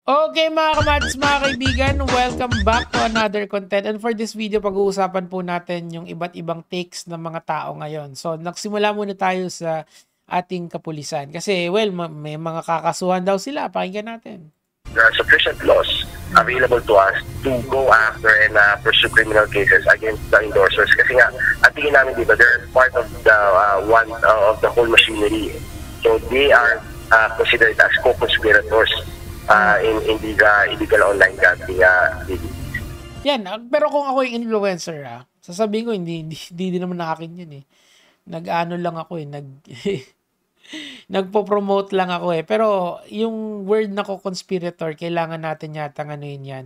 Okay mga kamads, mga kaibigan, welcome back to another content. And for this video, pag-uusapan po natin yung iba't ibang takes ng mga tao ngayon. So, nagsimula muna tayo sa ating kapulisan. Kasi, well, may mga kakasuhan daw sila. Pakinggan natin. There are sufficient laws available to us to go after and pursue criminal cases against the endorsers. Kasi nga, at tingin namin dito, they're part of the of the whole machinery. So they are considered as co-conspirators in the illegal online gambling. Yan, pero kung ako yung influencer, sasabihin ko, hindi din naman na akin yun eh. Nag-ano lang ako eh, nagpo-promote lang ako eh. Pero yung word na co-conspirator, kailangan natin yata ngayon yan.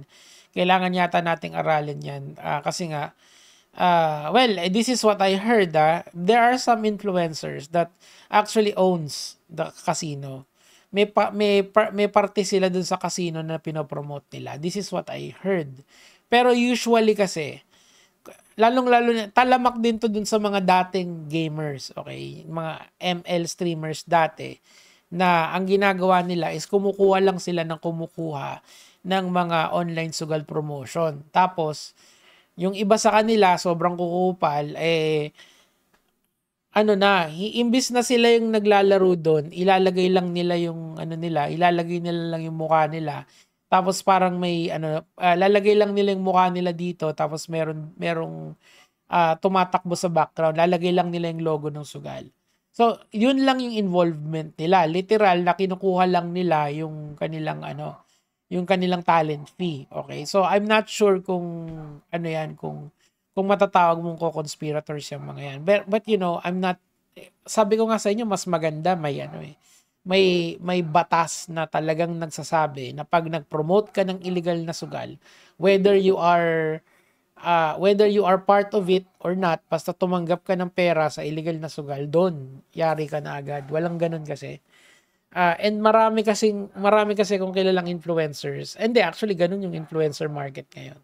Kailangan yata nating aralin yan. Kasi nga, well, this is what I heard. There are some influencers that actually owns the casino. May parte sila dun sa casino na pinopromote nila. This is what I heard. Pero usually kasi, lalong-lalo na, talamak din to dun sa mga dating gamers, okay? Mga ML streamers dati, na ang ginagawa nila is kumukuha lang sila ng kumukuha ng mga online sugal promotion. Tapos, yung iba sa kanila, sobrang kukupal, imbis na sila yung naglalaro doon, ilalagay lang nila yung ilalagay nila lang yung mukha nila. Tapos parang may lalagay lang nila yung mukha nila dito, tapos merong tumatakbo sa background, lalagay lang nila yung logo ng sugal. So, yun lang yung involvement nila. Literal na kinukuha lang nila yung kanilang talent fee. Okay? So, I'm not sure kung kung matatawag mong co-conspirators yung mga yan. But you know, sabi ko nga sa inyo, mas maganda may batas na talagang nagsasabi na pag nag-promote ka ng illegal na sugal, whether you are part of it or not, basta tumanggap ka ng pera sa illegal na sugal, doon, yari ka na agad. Walang ganun kasi. And marami kasi kung kilalang influencers. And actually, ganun yung influencer market ngayon.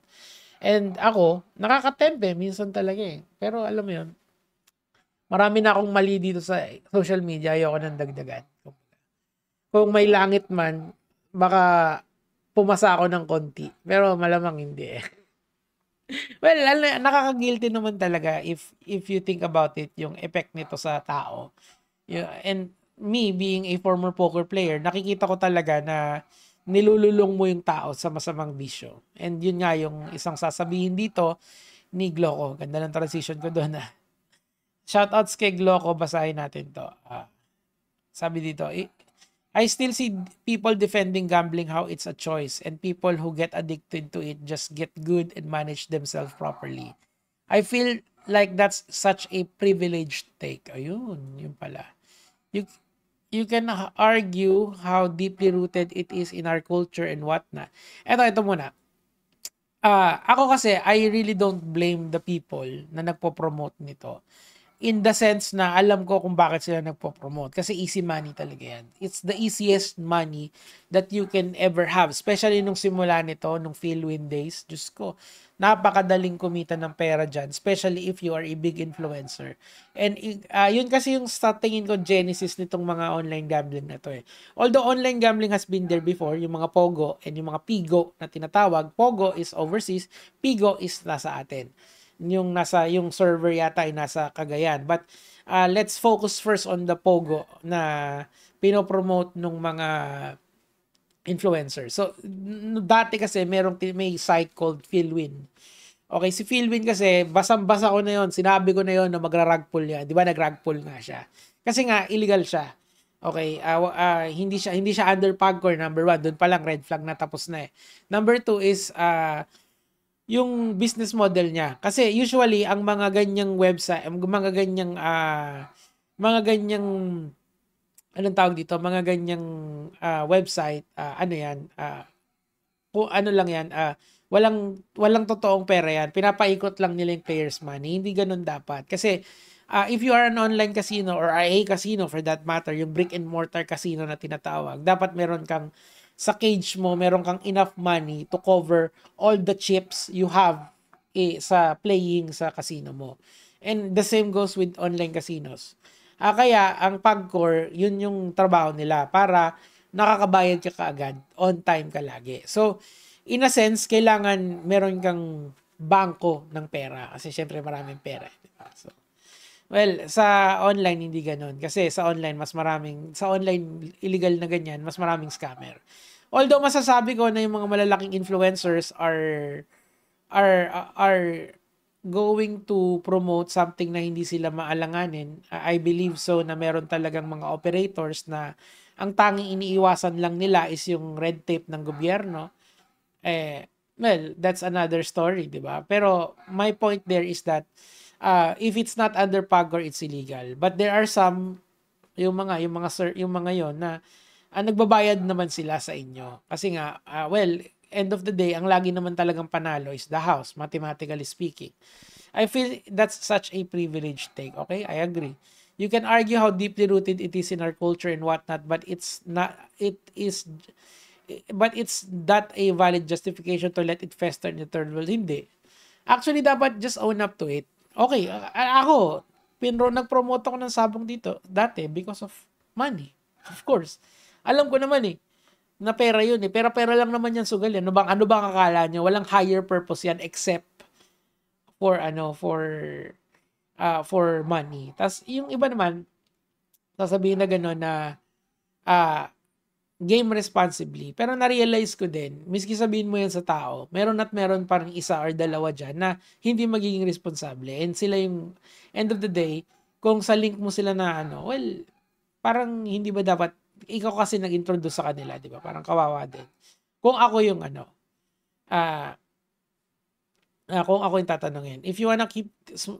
And ako, nakakatempe, minsan talaga eh. Pero alam mo yun, marami na akong mali dito sa social media, ayoko nang dagdagan. Kung may langit man, baka pumasa ako ng konti. Pero malamang hindi eh. Well, nakaka-guilty naman talaga if you think about it, yung effect nito sa tao. And me, being a former poker player, nakikita ko talaga na nilululong mo yung tao sa masamang bisyo. And yun nga yung isang sasabihin dito ni Gloco. Ganda ng transition ko doon. Shoutouts kay Gloco, basahin natin to. Sabi dito, I still see people defending gambling how it's a choice, and people who get addicted to it just get good and manage themselves properly. I feel like that's such a privileged take. Ayun, yun pala. You can argue how deeply rooted it is in our culture and whatnot. Ito muna. Ako kasi, I really don't blame the people na nagpo-promote nito. In the sense na alam ko kung bakit sila nagpo-promote. Kasi easy money talaga yan. It's the easiest money that you can ever have. Especially nung simula nito, nung Philwin days. Diyos ko, napakadaling kumita ng pera dyan. Especially if you are a big influencer. And yun kasi yung sa tingin ko genesis nitong mga online gambling na to eh. Although online gambling has been there before, yung mga Pogo and yung mga Pigo na tinatawag. Pogo is overseas, Pigo is nasa atin. Yung server yata ay nasa Cagayan. But let's focus first on the Pogo na pinopromote nung mga influencers. So dati kasi may site called Philwin. Okay, si Philwin kasi basang-basa ko na yon, sinabi ko na yon na magra-rug pull yan. 'Di ba nag-rug pull nga siya? Kasi nga illegal siya. Okay, hindi siya under PAGCOR, number 1. Doon pa lang red flag na, tapos na eh. Number 2 is yung business model niya. Kasi usually ang mga ganyang website, mga ganyang anong tawag dito, mga ganyang website, walang totoong pera yan. Pinapaikot lang nila yung players money. Hindi ganun dapat. Kasi if you are an online casino or a casino for that matter, yung brick and mortar casino na tinatawag, dapat meron kang sa cage mo, meron kang enough money to cover all the chips you have sa playing sa casino mo. And the same goes with online casinos. Kaya ang PAGCOR, yun yung trabaho nila para nakakabayad ka kaagad, on time ka lagi. So, in a sense, kailangan meron kang bangko ng pera kasi syempre maraming pera. Diba? So, well, sa online hindi ganoon kasi sa online illegal na ganyan, mas maraming scammer. Although masasabi ko na yung mga malalaking influencers are going to promote something na hindi sila maalanganin. I believe so na meron talagang mga operators na ang tanging iniiwasan lang nila is yung red tape ng gobyerno. Well, that's another story, di ba? Pero my point there is that if it's not under PAGCOR, it's illegal. But there are some yung mga yon na nagbabayad naman sila sa inyo. Kasi nga, well, end of the day, ang lagi naman talagang panalo is the house, mathematically speaking. I feel that's such a privileged take, okay? I agree. You can argue how deeply rooted it is in our culture and whatnot, but it's not a valid justification to let it fester in the third world. Hindi. Actually, dapat just own up to it. Okay, ako, nag-promote ako ng sabong dito dati because of money. Of course. Alam ko naman na pera yun Pera lang naman yan sugal yan. Ano bang akala nyo? Walang higher purpose yan except for money. Tas yung iba naman, sasabihin na gano'n na game responsibly. Pero na-realize ko din, miski sabihin mo yan sa tao, meron parang isa or dalawa dyan na hindi magiging responsable. And sila yung, end of the day, kung sa link mo sila na well, parang hindi ba dapat, ikaw kasi nag-introduce sa kanila, di ba? Parang kawawa din. Kung ako yung kung ako yung tatanungin, if you wanna keep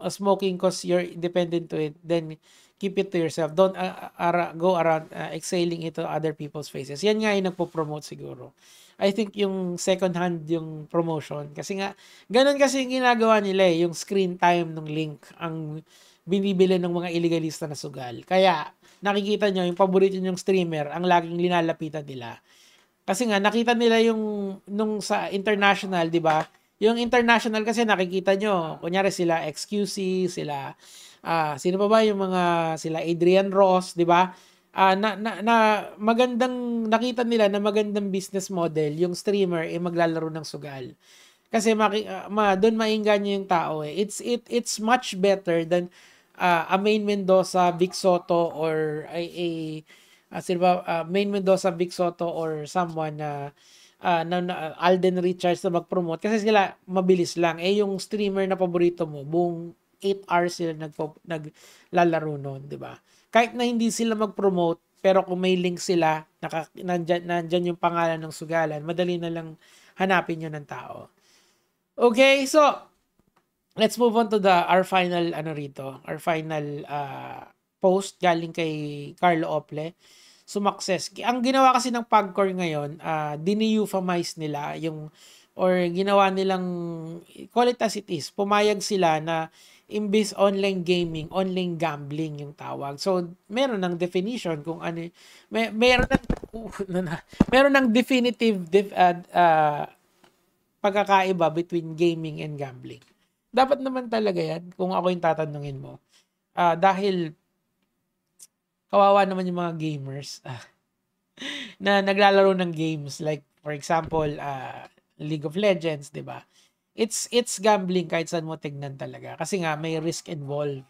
smoking cause you're dependent to it, then keep it to yourself. Don't go around exhaling it to other people's faces. Yan nga yung nagpo-promote siguro. I think yung second hand yung promotion. Kasi nga, ganun kasi yung ginagawa nila yung screen time ng link ang binibili ng mga illegalista na sugal. Kaya, nakikita nyo, yung paborito nyong streamer, ang laging linalapitan nila. Kasi nga, nakita nila nung sa international, di ba? Yung international kasi nakikita nyo, kunyari sila XQC, sila, sino pa ba yung mga, sila Adrian Ross, di ba? Magandang, nakita nila na magandang business model, yung streamer, maglalaro ng sugal. Kasi doon mainggan yung tao It's much better than Main Mendoza, Vic Soto, or Main Mendoza, Vic Soto, or someone na Alden Richards na mag-promote. Kasi sila, mabilis lang. Yung streamer na paborito mo, buong 8 hours sila naglalaro nun, di ba? Kahit na hindi sila mag-promote, pero kung may link sila, nandyan yung pangalan ng sugalan, madali na lang hanapin yun ng tao. Okay, so, let's move on to our final post galing kay Carlo Ople. Sumakses. Ang ginawa kasi ng PAGCOR ngayon, dini-euphemize nila ginawa nilang, call it as it is, pumayag sila na imbis online gaming, online gambling yung tawag. So, meron ng definition kung ano, meron ng definitive pagkakaiba between gaming and gambling. Dapat naman talaga yan kung ako yung tatanungin mo. Dahil kawawa naman yung mga gamers na naglalaro ng games like for example League of Legends, 'di ba? It's gambling kahit saan mo tignan talaga kasi nga may risk involved.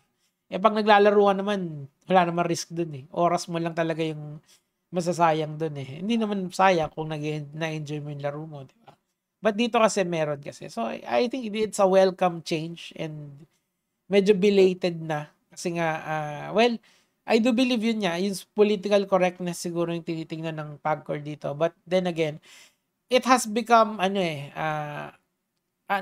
Pag naglalaro ka naman, wala namang risk dun Oras mo lang talaga yung masasayang dun Hindi naman sayang kung na-enjoy mo yung laro mo, 'di ba? But dito kasi meron kasi. So I think it's a welcome change and medyo belated na kasi nga well, I do believe yun yung political correctness siguro yung tinitingnan ng PAGCOR dito. But then again, it has become an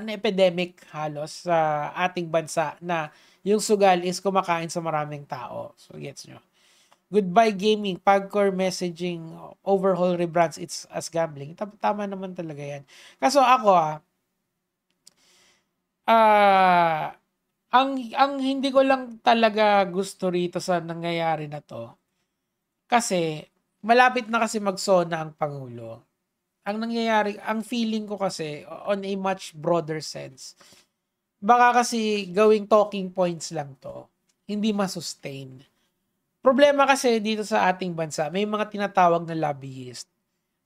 epidemic halos sa ating bansa na yung sugal is kumakain sa maraming tao. So gets nyo. Goodbye gaming, PAGCOR messaging, overhaul rebrands, it's as gambling. Tama naman talaga yan. Kaso ako ang hindi ko lang talaga gusto rito sa nangyayari na to, kasi malapit na kasi magsona ang Pangulo. Ang nangyayari, ang feeling ko kasi on a much broader sense, baka kasi gawing talking points lang to, hindi masustain. Problema kasi dito sa ating bansa, may mga tinatawag na lobbyist.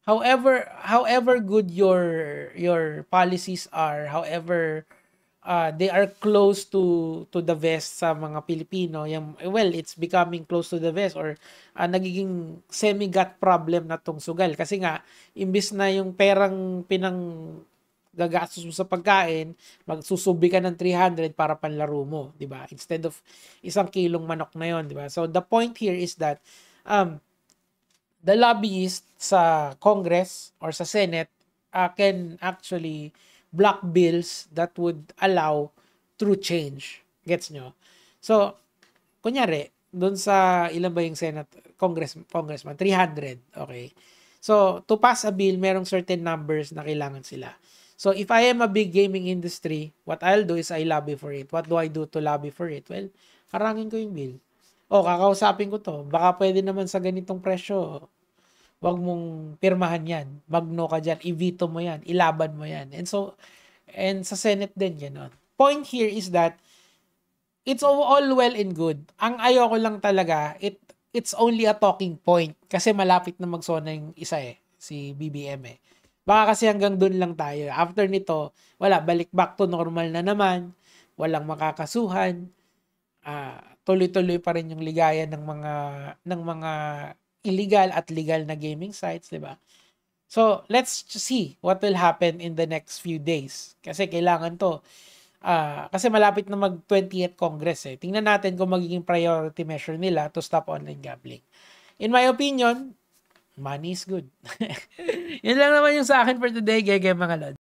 However good your policies are, however they are close to the vest sa mga Pilipino, yung, well, it's becoming close to the vest or nagiging semi-gut problem na tong sugal. Kasi nga, imbis na yung perang gagastos mo sa pagkain, magsusubi ka ng 300 para panlaro mo, di ba? Instead of 1 kilong manok na yon, di ba? So the point here is that the lobbyist sa Congress or sa Senate can actually block bills that would allow true change. Gets nyo? So, kunyari, doon sa, ilan ba yung Senate, Congressman? 300. Okay. So, to pass a bill, merong certain numbers na kailangan sila. So, if I am a big gaming industry, what I'll do is I lobby for it. What do I do to lobby for it? Well, harangin ko yung bill. Kakausapin ko to. Baka pwede naman sa ganitong presyo. Wag mong pirmahan yan. Magno ka dyan. I-veto mo yan. Ilaban mo yan. And sa Senate din, gano'n. Point here is that it's all well and good. Ang ayoko lang talaga, it's only a talking point. Kasi malapit na magsona yung isa si BBM Baka kasi hanggang dun lang tayo. After nito, wala, balik back to normal na naman. Walang makakasuhan. Tuloy-tuloy pa rin yung ligaya ng mga illegal at legal na gaming sites, di ba? So, let's see what will happen in the next few days. Kasi kailangan to. Kasi malapit na mag-20th Congress Tingnan natin kung magiging priority measure nila to stop online gambling. In my opinion, money is good. Yun lang naman yung sa akin for today, Gege mga lod.